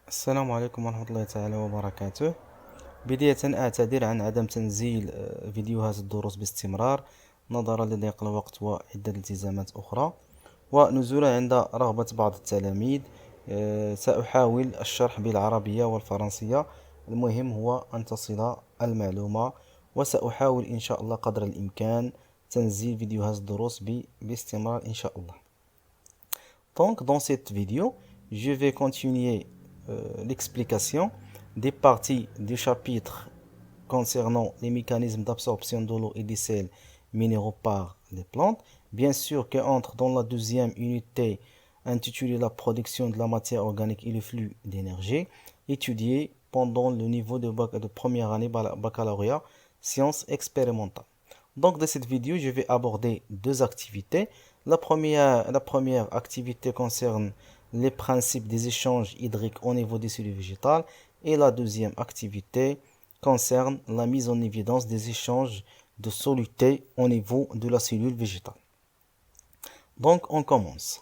السلام عليكم ورحمة الله تعالى وبركاته. بداية أعتذر عن عدم تنزيل فيديوهات الدروس باستمرار نظرا لضيق الوقت وعدة التزامات أخرى، ونزولا عند رغبة بعض التلاميذ. سأحاول الشرح بالعربية والفرنسية، المهم هو أن تصل المعلومة، وسأحاول إن شاء الله قدر الإمكان تنزيل فيديوهات الدروس باستمرار إن شاء الله. Donc, dans cette vidéo, je vais continuer l'explication des parties du chapitre concernant les mécanismes d'absorption de l'eau et des sels minéraux par les plantes. Bien sûr qu'entre dans la deuxième unité intitulée La production de la matière organique et le flux d'énergie, étudiée pendant le niveau de première année baccalauréat sciences expérimentales. Donc, dans cette vidéo, je vais aborder deux activités. La première activité concerne les principes des échanges hydriques au niveau des cellules végétales, et la deuxième activité concerne la mise en évidence des échanges de solutés au niveau de la cellule végétale. Donc, on commence.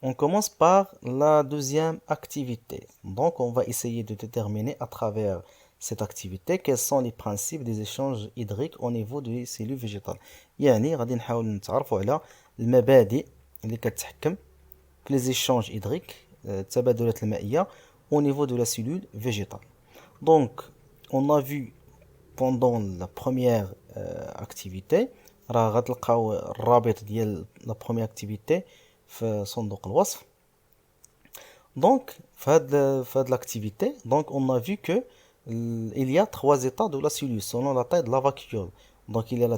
On commence par la deuxième activité. Donc, on va essayer de déterminer à travers cette activité quels sont les principes des échanges hydriques au niveau des cellules végétales. يعني غادي نحاول نتعرفوا على المبادئ اللي كتحكم في les échanges hydriques التبادلات المائية au niveau de la cellule végétale. Donc, on a vu pendant la première activité، راه غتلقاو الرابط ديال la première activité في صندوق الوصف. Donc, في هاد l'activité, donc on a vu que il y a trois états de la cellule selon la taille de la vacuole. Donc, il y a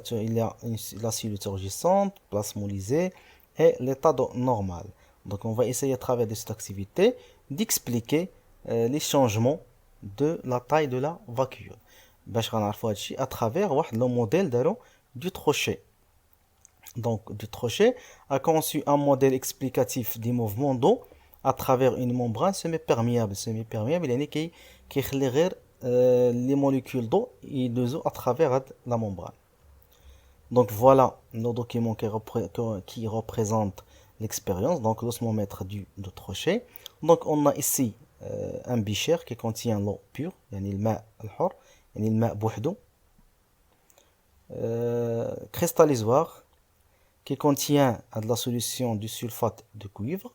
la cellule turgescente, plasmolysée et l'état normal. Donc, on va essayer à travers de cette activité d'expliquer les changements de la taille de la vacuole. باش غنعرفوا هادشي à travers واحد le modèle دارو du Trochet. Donc, Dutrochet a conçu un modèle explicatif des mouvements d'eau à travers une membrane semi-perméable. Semi-perméable, يعني كيخلي غير les molécules d'eau et de eau à travers la membrane. Donc voilà nos documents qui représentent l'expérience. Donc l'osmomètre du Dutrochet. Donc on a ici un bichère qui contient l'eau pure, يعني الماء الحر، يعني الماء بوحده. Cristallisoire qui contient de la solution du sulfate de cuivre,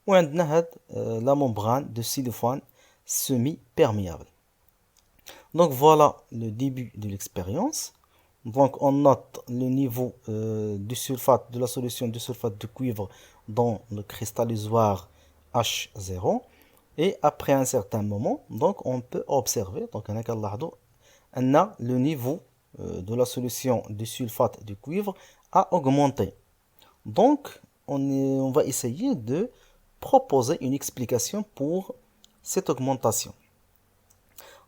ou la membrane de silicone semi-perméable. Donc voilà le début de l'expérience. Donc on note le niveau du sulfate, de la solution du sulfate de cuivre dans le cristallisoire H0, et après un certain moment, donc on peut observer, donc on a le niveau de la solution du sulfate de cuivre a augmenté. Donc, on va essayer de proposer une explication pour cette augmentation.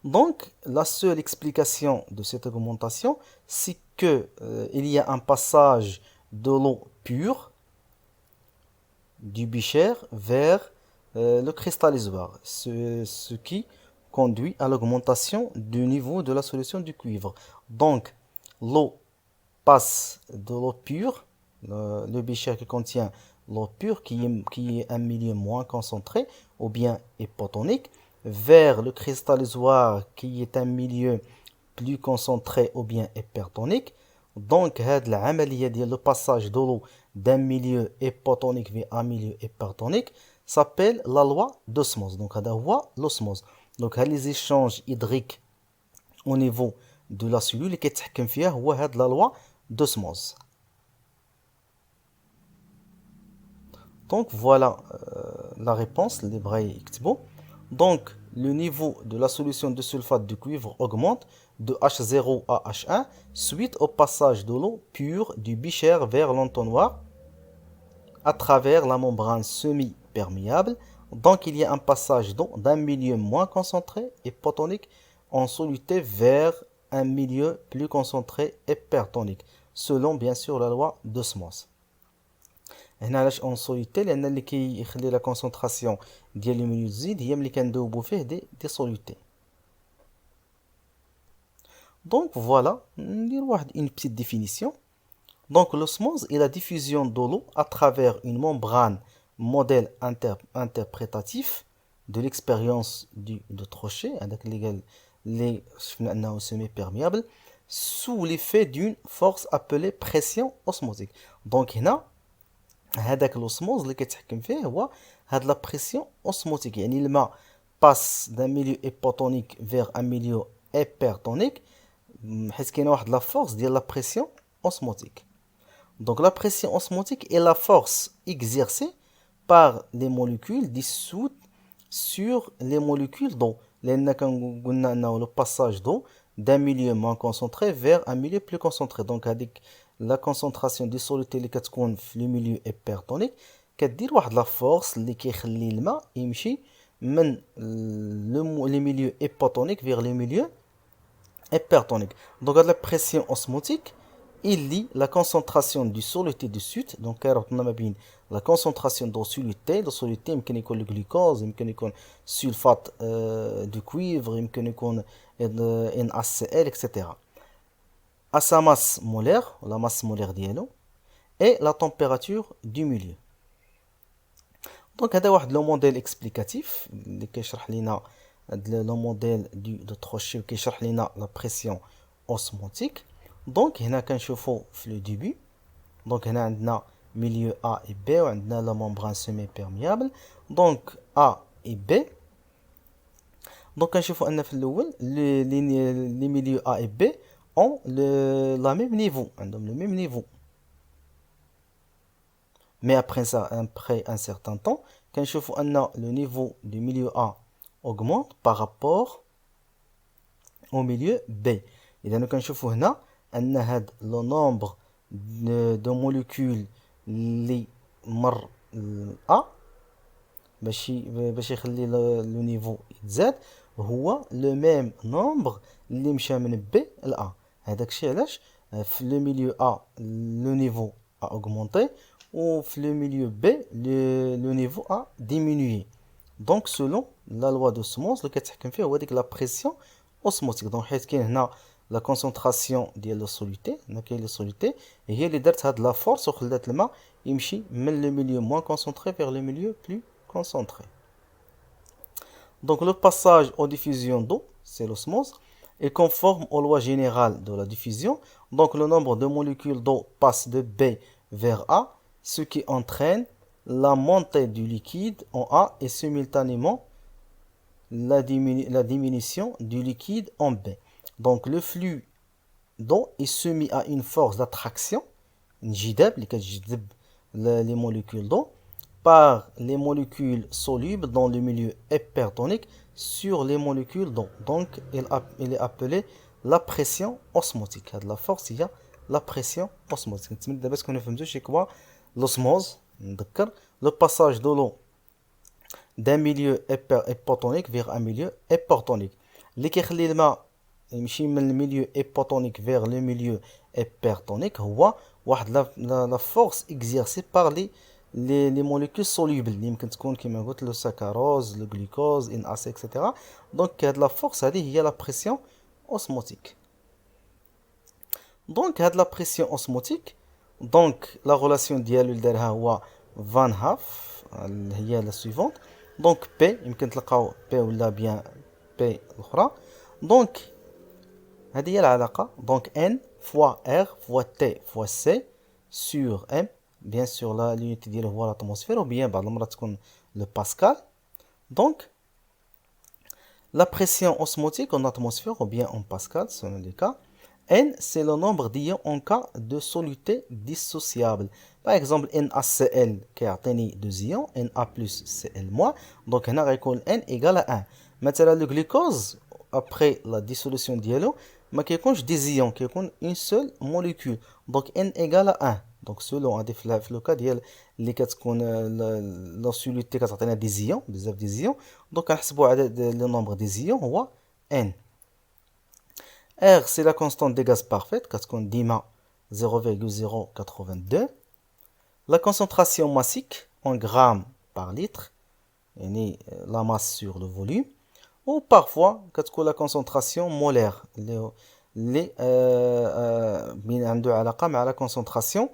Donc, la seule explication de cette augmentation, c'est que il y a un passage de l'eau pure du bichère vers le cristallisoire, ce qui conduit à l'augmentation du niveau de la solution du cuivre. Donc, l'eau passe de l'eau pure, le bichère qui contient l'eau pure, qui est un milieu moins concentré ou bien hypotonique, vers le cristallisoire qui est un milieu plus concentré ou bien hypertonique. Donc, le passage de l'eau d'un milieu hypotonique vers un milieu hypertonique s'appelle la loi d'osmose. Donc, l'osmose. Donc, les échanges hydriques au niveau de la cellule qui est la loi d'osmose. Donc voilà la réponse, les brailles. Donc le niveau de la solution de sulfate de cuivre augmente de H0 à H1 suite au passage de l'eau pure du bichère vers l'entonnoir à travers la membrane semi-perméable. Donc il y a un passage d'eau d'un milieu moins concentré hypotonique en soluté vers un milieu plus concentré hypertonique, selon bien sûr la loi d'osmose. هنا علاش اون سوليتي، لان اللي كيخلي لا كونسونطراسيون ديال الميول تزيد هي ملي كندوبو فيه دي سوليتي. دونك فوالا ندير واحد une petite définition. Donc l'osmose est la diffusion de l'eau à travers une membrane modèle interprétatif de l'expérience de Trochet, les semi-perméables, sous l'effet d'une force appelée pression osmotique. Donc هنا هذاك l'osmose اللي كيتحكم فيه هو هاد la pression osmotique. يعني الماء passe d'un milieu hypotonique vers un milieu hypertonique حيت كاينه واحد la force ديال la pression osmotique. Donc la pression osmotique est la force exercée par les molécules dissoutes sur les molécules d'eau. لأن قلنا أنه le passage d'eau d'un milieu moins concentré vers un milieu plus concentré. Donc هذيك la concentration ديال السوليتي اللي كتكون في le milieu hypertonique كدير واحد la force اللي كيخلي الماء يمشي من le milieu hypotonique vers le milieu hypertonique. Donc la pression osmotique il lie la concentration du soluté de suite. Donc كيربطنا ما بين la concentration de soluté. Le soluté يمكن يكون الجلوكوز، يمكن يكون sulfate de cuivre، يمكن يكون NaCl etc. à sa masse molaire, la masse molaire ديالو et la température du milieu. Donc هذا واحد لو موديل اكسبليكاتيف اللي كيشرح لينا لو موديل دو تروشي وكيشرح لينا لا بريسيون اوسموتيك. دونك هنا كنشوفو في لو ديبي. دونك هنا عندنا ميليو A et B وعندنا لا ممبران سيمي بيرميابل. دونك A et B. دونك كنشوفو ان في الاول لي ميليو A et B ont la même niveau, عندهم le même niveau. Mais après un certain temps, كنشوفو ان le niveau du milieu A augmente par rapport au milieu B. إذا كنشوفو هنا أن هاد لو نومبر دو موليكول اللي مر A باش يخلي لو نيفو يتزاد هو لو ميم نومبر اللي مشى من B ل A. هذاك الشيء علاش في لو ميليو A لو نيفو a augmenté ou في le milieu B le niveau a diminué. Donc selon la loi d'osmose اللي كتحكم فيه هو ديك la pression osmotique. Donc حيت كاين هنا la concentration ديال لو سوليتي، هنا كاين لو سوليتي هي اللي دارت هاد لا فورس وخلات الماء يمشي من le milieu moins concentré vers le milieu plus concentré. Donc le passage aux diffusions d'eau, c'est l'osmose, est conforme aux lois générales de la diffusion. Donc le nombre de molécules d'eau passe de B vers A, ce qui entraîne la montée du liquide en A et simultanément la diminution du liquide en B. Donc le flux d'eau est soumis à une force d'attraction, une جذاب اللي كتجذب les molécules d'eau par les molécules solubles dans le milieu hypertonique sur les molécules d'eau. Donc il est appelé la pression osmotique. La force هي la pression osmotique. نتمنى دابا تكونوا فهمتوا شي كوا l'osmose. نذكر le passage de l'eau d'un milieu hypotonique vers un milieu hypertonique اللي كيخلي الماء يمشي من الميليو hypotonique vers le milieu hypertonique هو واحد la force exercée par les molécules solubles اللي يمكن تكون كما قلت لو سكروز لو جلوكوز NaC etc. دونك هاد لا فورس هذه هي لا بريسيون اوسموتيك. دونك هاد لا بريسيون اوسموتيك دونك لا غولاسيون ديالو اللي دارها هو فان هاف هي لا سويفونت. دونك بي يمكن تلقاو بي ولا بيان بي الاخرى. دونك هذه هي العلاقه. دونك ان فوا ار فوا تي فوا سي سور ام. Bien sûr, là, l'unité ديالو هو l'atmosphère, ou bien بعض المرات تكون le pascal. Donc, la pression osmotique en atmosphère, ou bien en pascal, selon les cas. N, c'est le nombre d'ions en cas de soluté dissociable. Par exemple, NaCl كيعطيني 2 ions, Na plus Cl-. Donc, هنا غيكون N égale à 1. مثلا le glucose, après la dissolution ديالو, ما كيكونش des ions, كيكون une seule molécule. Donc, N égale à 1. Donc selon هادي في لو كا ديال اللي كتكون لا سوليتي كتعطينا دي زيون بزاف دي زيون. دونك كنحسبوا عدد لو نومبر دي زيون هو n. R c'est la constante des gaz parfaite كتكون ديما 0,082. La concentration massique en grammes par litre يعني la masse sur le volume. Ou parfois كتكون la concentration molaire اللي عنده علاقة مع la concentration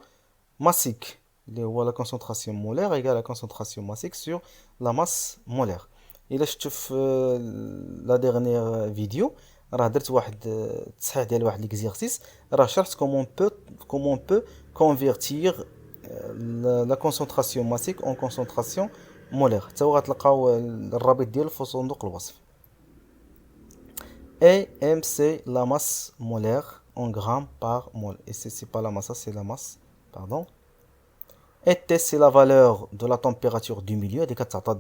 massique. La concentration molaire égale la concentration massique sur la masse molaire. الا شفتو في لا ديرنيير فيديو راه درت واحد تصحيح ديال واحد ليكزيرسيس، راه شرحت كومون بو كونفيرتير لا كونسونطراسيون ماسيك اون كونسونطراسيون مولير. حتى هو غتلقاو الرابط ديالو في صندوق الوصف. Et M c'est la masse molaire en grammes par mol. Et c'est pas la masse, ça c'est la masse, pardon. Et T c'est la valeur de la température du milieu, des 4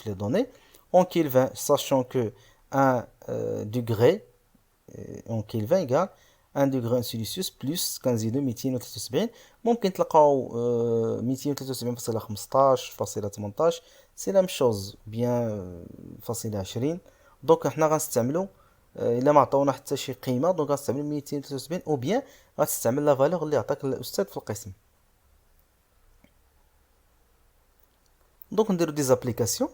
les données, en Kelvin, sachant que 1 degré en Kelvin égale 1 degré Celsius plus كنزيدو 273. ممكن تلقاو 273.15.18 سي لا مشوز بيان فاصلة 20. دونك حنا غنستعملو الا ما عطاونا حتى شي قيمه دونك غنستعملو 273 او بيان غتستعمل لا فالور اللي عطاك الاستاذ في القسم. Donc, on a des applications.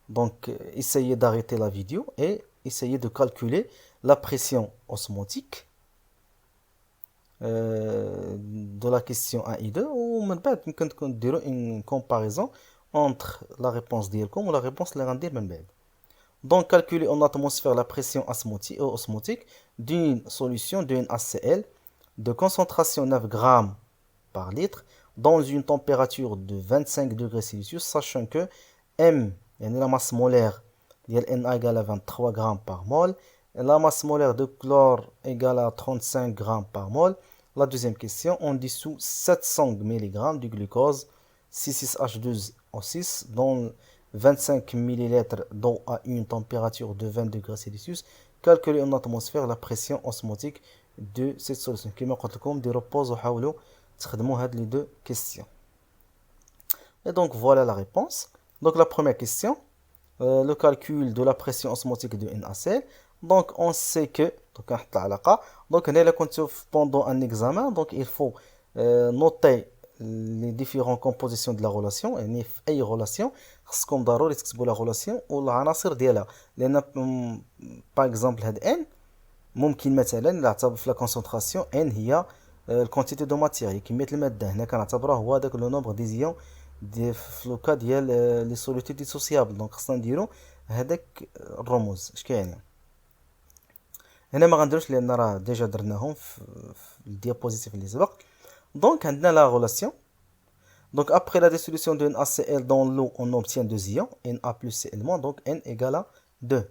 Donc, essayez d'arrêter la vidéo et essayez de calculer la pression osmotique de la question 1 et 2. Ou même pas, on peut une comparaison entre la réponse d'IELCOM ou la réponse de l'Irandir Menbed. Donc, calculer en atmosphère la pression osmotique d'une solution d'une HCl de concentration 9 grammes par litre dans une température de 25 degrés Celsius, sachant que M, la masse molaire de Na égale à 23 grammes par mol, et la masse molaire de chlore égale à 35 grammes par mol. La deuxième question, on dissout 700 mg de glucose 6,6H12O6 dans 25 ml d'eau à une température de 20 degrés Celsius. Calculer en atmosphère la pression osmotique de cette solution. كما قلت لكم ديروا بوز وحاولوا تخدموا هاد les deux questions. Et donc voilà la réponse. Donc la première question, le calcul de la pression osmotique de NaCl. Donc on sait que donc pendant un examen, donc il faut noter les différentes compositions de la relation. يعني في أي relation خصكم ضروري تكتبوا la relation والعناصر ديالها، لأن par exemple هاد N ممكن مثلا نعتبر في لا كونسونطراسيون N هي الكونتيتي دو ماتيريال كمية المادة، هنا كنعتبروه هو هذاك لو نومبر ديزيون في لوكا ديال لي سوليتي ديسوسيابل. دونك خصنا نديرو هذاك الرموز اش كاينين هنا، ما غنديروش لان راه ديجا درناهم في الديابوزيتيف اللي سبق. دونك عندنا لا غولاسيون. Donc après la dissolution de NaCl dans l'eau, on obtient deux ions, Na plus Cl-, donc N égale à 2.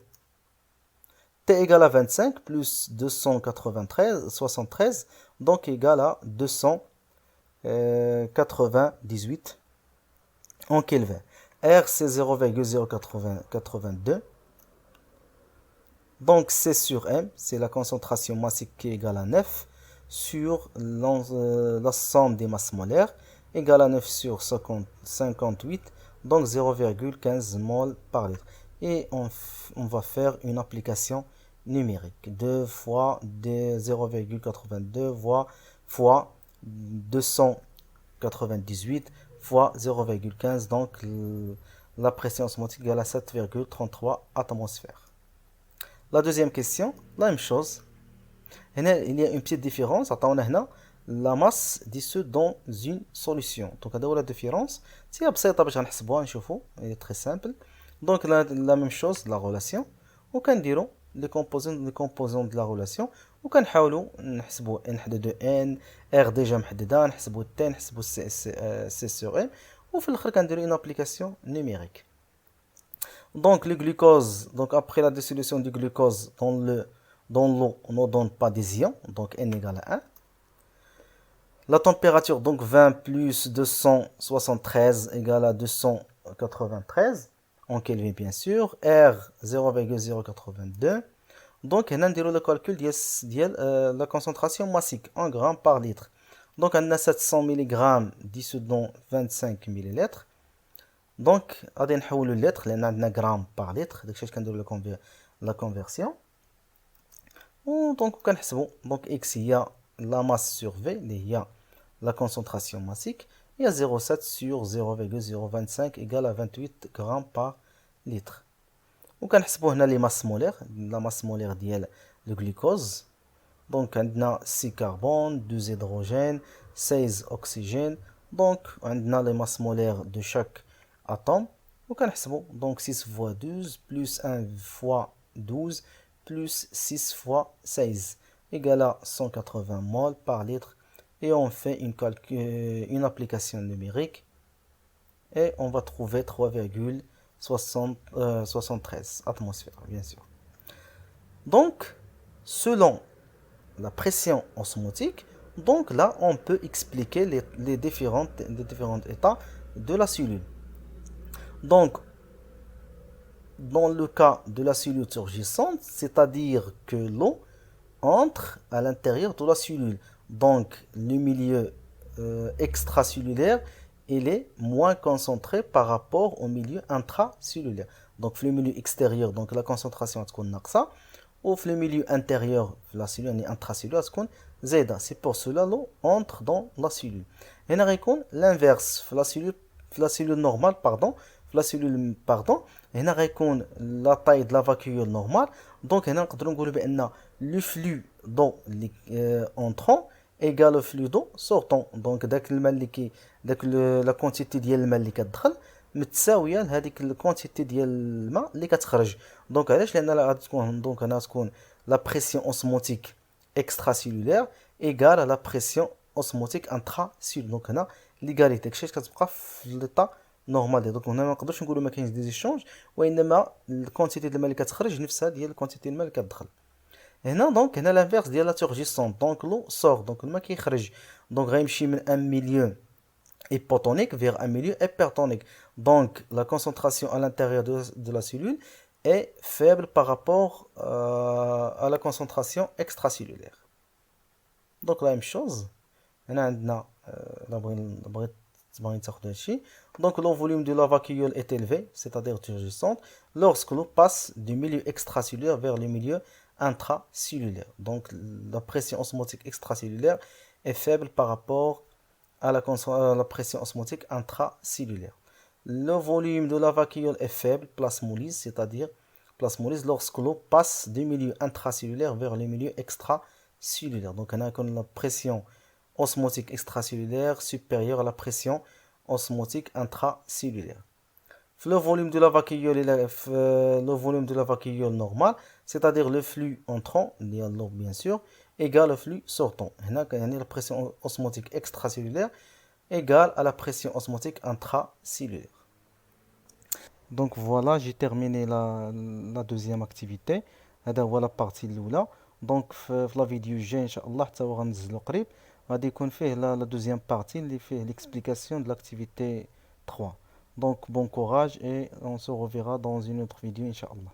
T égale à 25 plus 273, donc égale à 298 en Kelvin. R c'est 0,082. Donc C sur M, c'est la concentration massique qui est égale à 9 sur la somme des masses molaires, égale à 9 sur 58, donc 0,15 mol par litre. Et on va faire une application numérique. 2 fois 0,82 fois 298 fois 0,15, donc la pression osmotique égale à 7,33 atmosphères. La deuxième question, la même chose. Il y a une petite différence. Attends, la masse dissoute dans une solution. Donc, la différence, c'est très simple. Donc, la même chose, la relation. On peut dire les composants de la relation. On peut نحسبوا N de N, R déjà محددة, نحسبوا T, نحسبوا C sur M. وفي الآخر كنديروا une application numérique. Donc le glucose, donc après la dissolution du glucose dans l'eau, on ne donne pas des ions, donc N égale à 1. La température, donc 20 plus 273 égale à 293, en Kelvin bien sûr, R 0,082. Donc on a le calcul de la concentration massique en grammes par litre. Donc on a 700 mg dissous dans 25 ml. Donc, غادي نحولوا اللتر لان عندنا غرام بار لتر، داكشي كنديروا لا كونفيرسيون. دونك كنحسبوا دونك اكس هي لا ماس سور في اللي هي لا كونسونطراسيون ماسيك، هي 0,7 sur 0,025 égale à 28 غرام بار لتر. وكنحسبوا هنا لي ماس مولير، لا ماس مولير ديال لو غلوكوز. دونك عندنا 6 كربون، 2 هيدروجين، 16 oxygène. دونك عندنا لي ماس مولير دو شاك atome. وكنحسبوا donc 6 fois 12 plus 1 fois 12 plus 6 fois 16 égale à 180 mol par litre et on fait une application numérique et on va trouver 3,73 atmosphères bien sûr. Donc selon la pression osmotique, donc là on peut expliquer les différents états de la cellule. Donc dans le cas de la cellule surgissante, c'est-à-dire que l'eau entre à l'intérieur de la cellule. Donc le milieu extracellulaire, il est moins concentré par rapport au milieu intracellulaire. Donc le milieu extérieur, donc la concentration est ناقصة, ou le milieu intérieur, la cellule intracellulaire, c'est pour cela l'eau entre dans la cellule. Et l'inverse, la cellule normale, pardon, la cellule, pardon, هنا غيكون la taille de la vacuole normale. Donc هنا نقدروا نقولوا بان le flux d'eau entrant égale le flux d'eau sortant. Donc داك الماء اللي داك لا كونتيتي ديال الماء اللي كتدخل متساويه لهذيك الكونتيتي ديال الماء اللي كتخرج. دونك علاش؟ لان غادي تكون دونك هنا تكون لا بريسيون اوسموتيك اكستراسيلولير ايغال لا بريسيون اوسموتيك انتراسيلولير. دونك هنا ليغاليتي داكشي كتبقى في ليطا نورمال. دونك هنا ما نقدرش نقولوا ما كاينش دي زيشونج، وانما الكونتيتي ديال الماء اللي كتخرج نفسها ديال الكونتيتي الماء اللي كتدخل. هنا دونك هنا لانفيرس ديال لا تورجيسون، دونك لو سور، دونك الماء كيخرج، دونك غيمشي من ان ميليو hypotonique vers un milieu hypertonique. Donc la concentration à l'intérieur de la cellule est faible par rapport à la concentration extracellulaire. Donc la même chose. Donc le volume de la vacuole est élevé, c'est-à-dire turgescente, lorsque l'eau passe du milieu extracellulaire vers le milieu intracellulaire. Donc la pression osmotique extracellulaire est faible par rapport à la pression osmotique intracellulaire. Le volume de la vacuole est faible, plasmolyse, c'est-à-dire plasmolyse lorsque l'eau passe du milieu intracellulaire vers le milieu extracellulaire. Donc on a la pression osmotique extracellulaire supérieure à la pression osmotique intracellulaire. Le volume de la vacuole normal, c'est-à-dire le flux entrant, l'eau bien sûr, égale le flux sortant. La pression osmotique extracellulaire égale à la pression osmotique intracellulaire. Donc voilà, j'ai terminé la deuxième activité. هذا هو la partie الأولى. Donc في la vidéo الجاية إن شاء الله حتى هو غنزلو قريب، غادي يكون فيه la deuxième partie اللي فيه l'explication de l'activité 3. Donc bon courage et on se reverra dans une autre vidéo إن شاء الله.